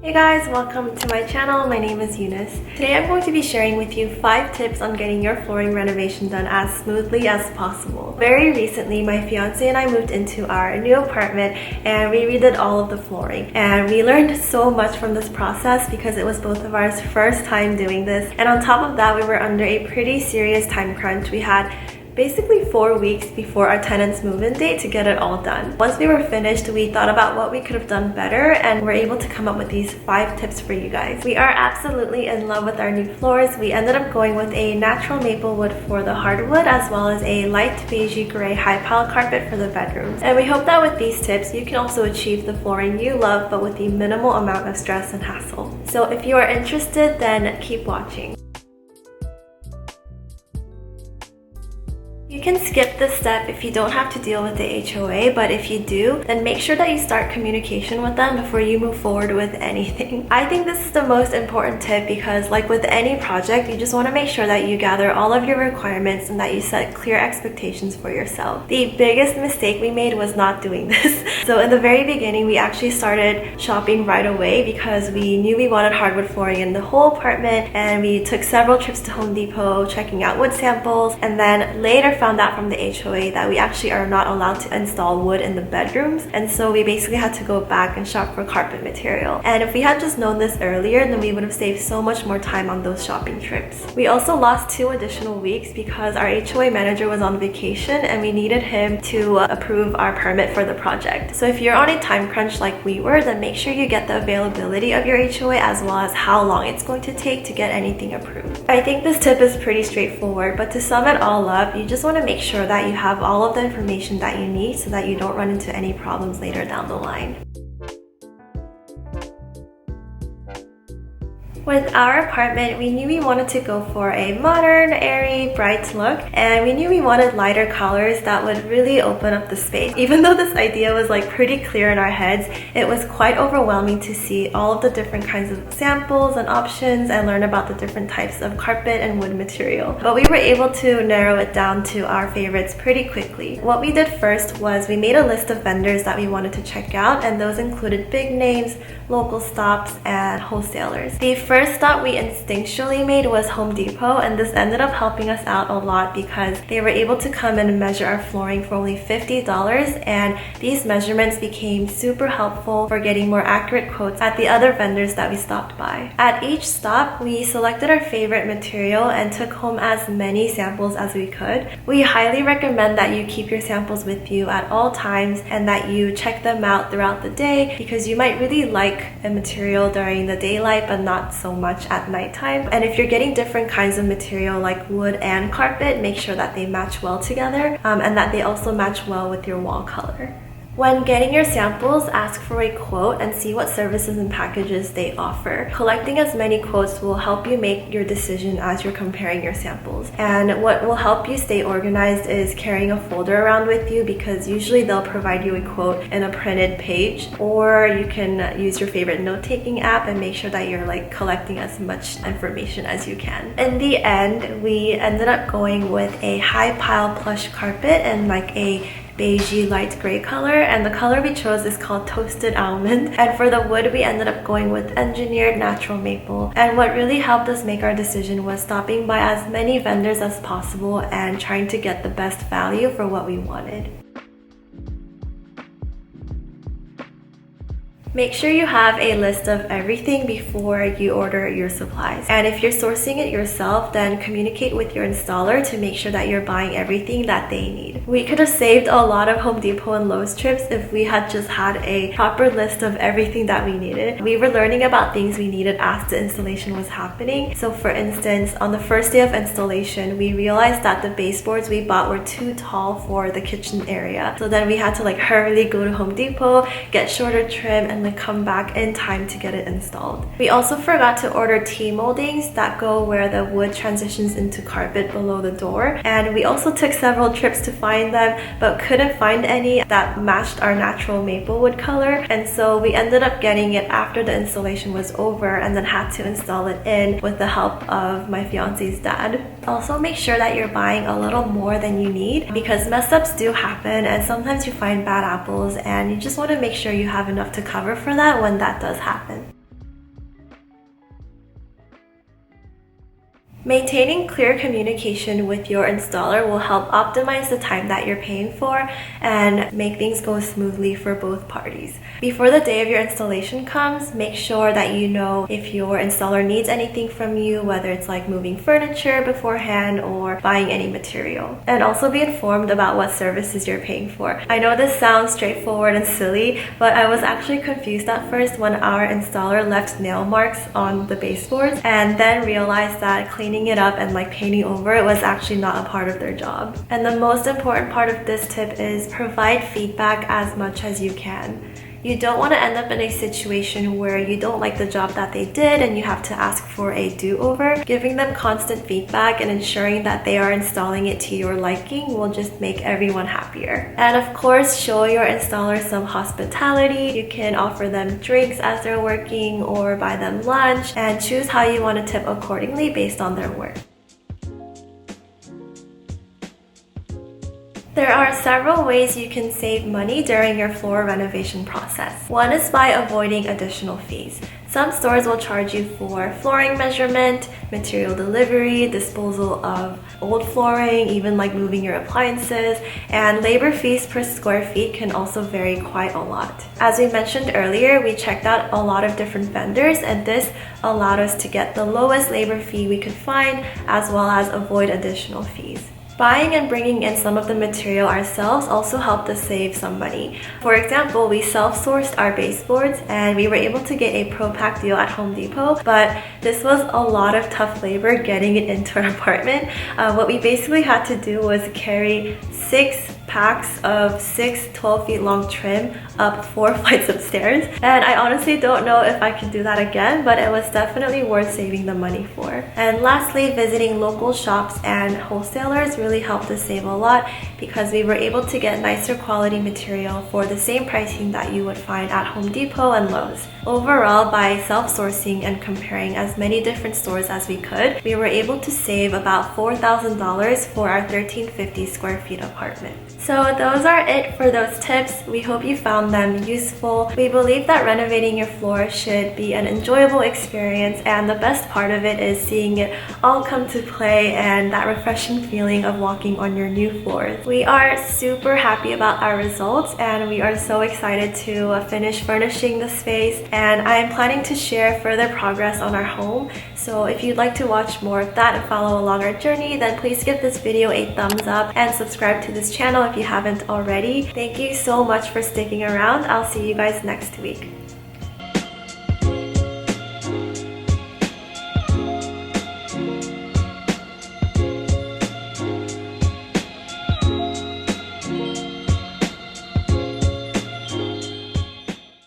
Hey guys, welcome to my channel. My name is Eunice. Today I'm going to be sharing with you 5 tips on getting your flooring renovation done as smoothly as possible. Very recently, my fiance and I moved into our new apartment and we redid all of the flooring. And we learned so much from this process because it was both of our first time doing this. And on top of that, we were under a pretty serious time crunch. We had basically 4 weeks before our tenant's move-in date to get it all done. Once we were finished, we thought about what we could have done better and were able to come up with these 5 tips for you guys. We are absolutely in love with our new floors. We ended up going with a natural maple wood for the hardwood as well as a light beigey gray high pile carpet for the bedrooms. And we hope that with these tips, you can also achieve the flooring you love but with the minimal amount of stress and hassle. So if you are interested, then keep watching. You can skip this step if you don't have to deal with the HOA, but if you do, then make sure that you start communication with them before you move forward with anything. I think this is the most important tip because like with any project, you just want to make sure that you gather all of your requirements and that you set clear expectations for yourself. The biggest mistake we made was not doing this. So in the very beginning, we actually started shopping right away because we knew we wanted hardwood flooring in the whole apartment, and we took several trips to Home Depot checking out wood samples, and then later found out from the HOA that we actually are not allowed to install wood in the bedrooms, and so we basically had to go back and shop for carpet material. And if we had just known this earlier, then we would have saved so much more time on those shopping trips. We also lost 2 additional weeks because our HOA manager was on vacation and we needed him to approve our permit for the project. So if you're on a time crunch like we were, then make sure you get the availability of your HOA as well as how long it's going to take to get anything approved. I think this tip is pretty straightforward, but to sum it all up, you just want to make sure that you have all of the information that you need so that you don't run into any problems later down the line. With our apartment, we knew we wanted to go for a modern, airy, bright look, and we knew we wanted lighter colors that would really open up the space. Even though this idea was like pretty clear in our heads, it was quite overwhelming to see all of the different kinds of samples and options and learn about the different types of carpet and wood material. But we were able to narrow it down to our favorites pretty quickly. What we did first was we made a list of vendors that we wanted to check out, and those included big names, local stops, and wholesalers. The first stop we instinctually made was Home Depot, and this ended up helping us out a lot because they were able to come in and measure our flooring for only $50, and these measurements became super helpful for getting more accurate quotes at the other vendors that we stopped by. At each stop, we selected our favorite material and took home as many samples as we could. We highly recommend that you keep your samples with you at all times and that you check them out throughout the day because you might really like a material during the daylight but not so much at nighttime. And if you're getting different kinds of material like wood and carpet, make sure that they match well together and that they also match well with your wall color. When getting your samples, ask for a quote and see what services and packages they offer. Collecting as many quotes will help you make your decision as you're comparing your samples. And what will help you stay organized is carrying a folder around with you because usually they'll provide you a quote in a printed page, or you can use your favorite note-taking app and make sure that you're like collecting as much information as you can. In the end, we ended up going with a high pile plush carpet and like a beigey light gray color, and the color we chose is called Toasted Almond. And for the wood, we ended up going with engineered natural maple. And what really helped us make our decision was stopping by as many vendors as possible and trying to get the best value for what we wanted. Make sure you have a list of everything before you order your supplies. And if you're sourcing it yourself, then communicate with your installer to make sure that you're buying everything that they need. We could have saved a lot of Home Depot and Lowe's trips if we had just had a proper list of everything that we needed. We were learning about things we needed as the installation was happening. So for instance, on the first day of installation, we realized that the baseboards we bought were too tall for the kitchen area. So then we had to like hurriedly go to Home Depot, get shorter trim, and then come back in time to get it installed. We also forgot to order T-moldings that go where the wood transitions into carpet below the door, and we also took several trips to find them but couldn't find any that matched our natural maple wood color, and so we ended up getting it after the installation was over and then had to install it in with the help of my fiance's dad. Also make sure that you're buying a little more than you need because mess ups do happen and sometimes you find bad apples, and you just want to make sure you have enough to cover for that when that does happen. Maintaining clear communication with your installer will help optimize the time that you're paying for and make things go smoothly for both parties. Before the day of your installation comes, make sure that you know if your installer needs anything from you, whether it's like moving furniture beforehand or buying any material. And also be informed about what services you're paying for. I know this sounds straightforward and silly, but I was actually confused at first when our installer left nail marks on the baseboards and then realized that cleaning it up and like painting over it was actually not a part of their job. And the most important part of this tip is provide feedback as much as you can. You don't want to end up in a situation where you don't like the job that they did and you have to ask for a do-over. Giving them constant feedback and ensuring that they are installing it to your liking will just make everyone happier. And of course, show your installer some hospitality. You can offer them drinks as they're working or buy them lunch, and choose how you want to tip accordingly based on their work. There are several ways you can save money during your floor renovation process. One is by avoiding additional fees. Some stores will charge you for flooring measurement, material delivery, disposal of old flooring, even like moving your appliances, and labor fees per square feet can also vary quite a lot. As we mentioned earlier, we checked out a lot of different vendors, and this allowed us to get the lowest labor fee we could find, as well as avoid additional fees. Buying and bringing in some of the material ourselves also helped us save some money. For example, we self-sourced our baseboards and we were able to get a Pro Pack deal at Home Depot, but this was a lot of tough labor getting it into our apartment. What we basically had to do was carry 6 packs of 6 12 feet long trim up 4 flights of stairs, and I honestly don't know if I could do that again, but it was definitely worth saving the money for. And lastly, visiting local shops and wholesalers really helped us save a lot because we were able to get nicer quality material for the same pricing that you would find at Home Depot and Lowe's. Overall, by self-sourcing and comparing as many different stores as we could, we were able to save about $4,000 for our 1350 square feet apartment. So those are it for those tips. We hope you found them useful. We believe that renovating your floor should be an enjoyable experience, and the best part of it is seeing it all come to play and that refreshing feeling of walking on your new floors. We are super happy about our results and we are so excited to finish furnishing the space, and I am planning to share further progress on our home. So if you'd like to watch more of that and follow along our journey, then please give this video a thumbs up and subscribe to this channel if you haven't already. Thank you so much for sticking around. I'll see you guys next week.